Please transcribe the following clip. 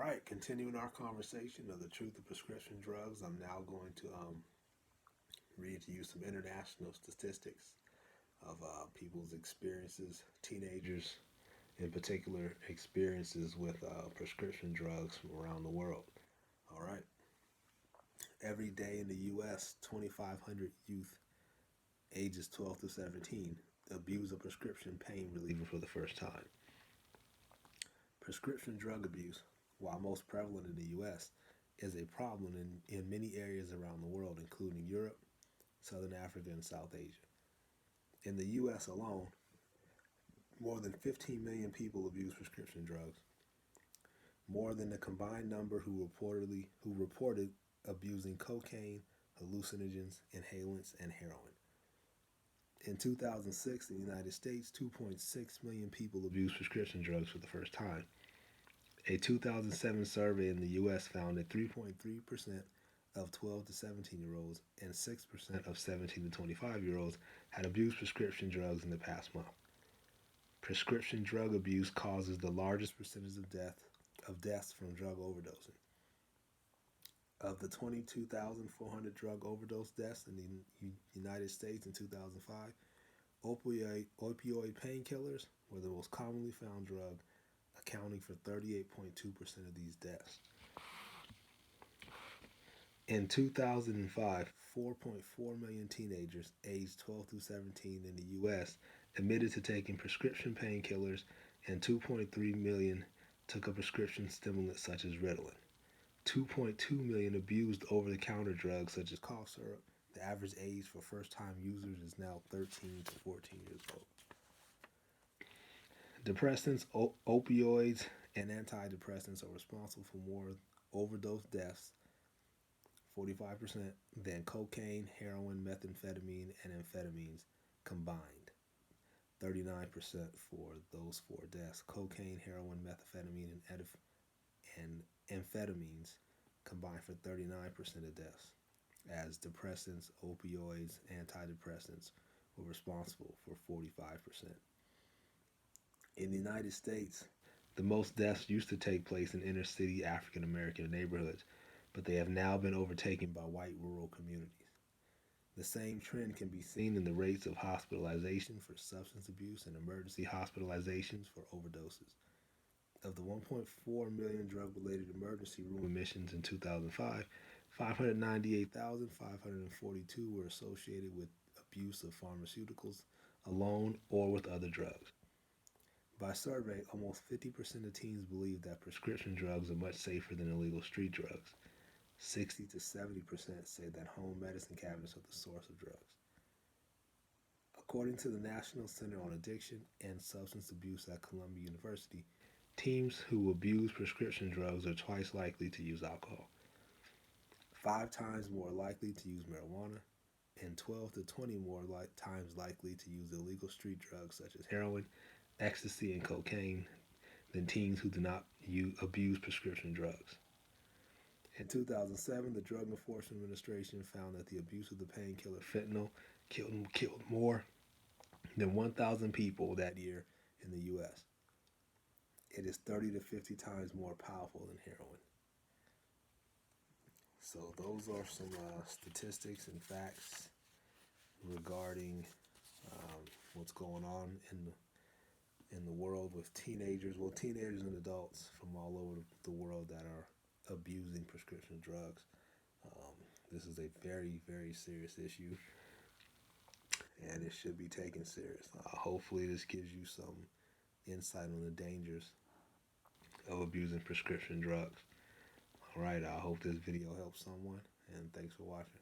right, continuing our conversation of the truth of prescription drugs, I'm now going to read to you some international statistics of people's experiences, teenagers in particular, experiences with prescription drugs from around the world. All right, every day in the U.S., 2,500 youth ages 12 to 17 abuse a prescription pain reliever for the first time. Prescription drug abuse, while most prevalent in the U.S., is a problem in many areas around the world, including Europe, Southern Africa, and South Asia. In the U.S. alone, more than 15 million people abuse prescription drugs, more than the combined number who reported abusing cocaine, hallucinogens, inhalants, and heroin. In 2006, in the United States, 2.6 million people abused prescription drugs for the first time. A 2007 survey in the U.S. found that 3.3% of 12 to 17-year-olds and 6% of 17 to 25-year-olds had abused prescription drugs in the past month. Prescription drug abuse causes the largest percentage of deaths from drug overdosing. Of the 22,400 drug overdose deaths in the United States in 2005, opioid painkillers were the most commonly found drug, accounting for 38.2% of these deaths. In 2005, 4.4 million teenagers aged 12 through 17 in the U.S. admitted to taking prescription painkillers, and 2.3 million took a prescription stimulant such as Ritalin. 2.2 million abused over-the-counter drugs such as cough syrup. The average age for first-time users is now 13 to 14 years old. Depressants, opioids, and antidepressants are responsible for more overdose deaths, 45%, than cocaine, heroin, methamphetamine, and amphetamines combined. 39% for those four deaths. Cocaine, heroin, methamphetamine, and amphetamines combined for 39% of deaths, as depressants, opioids, antidepressants were responsible for 45%. In the United States, the most deaths used to take place in inner city African American neighborhoods, but they have now been overtaken by white rural communities. The same trend can be seen in the rates of hospitalization for substance abuse and emergency hospitalizations for overdoses. Of the 1.4 million drug-related emergency room admissions in 2005, 598,542 were associated with abuse of pharmaceuticals alone or with other drugs. By survey, almost 50% of teens believe that prescription drugs are much safer than illegal street drugs. 60 to 70% say that home medicine cabinets are the source of drugs. According to the National Center on Addiction and Substance Abuse at Columbia University, teens who abuse prescription drugs are twice likely to use alcohol, 5 times more likely to use marijuana, and 12 to 20 more times likely to use illegal street drugs such as heroin, ecstasy, and cocaine than teens who do not abuse prescription drugs. In 2007, the Drug Enforcement Administration found that the abuse of the painkiller fentanyl killed more than 1,000 people that year in the U.S. It is 30 to 50 times more powerful than heroin. So those are some statistics and facts regarding what's going on in the world with teenagers and adults from all over the world that are abusing prescription drugs. This is a very, very serious issue, and it should be taken serious. Hopefully this gives you some insight on the dangers of abusing prescription drugs. All right, I hope this video helps someone, and thanks for watching.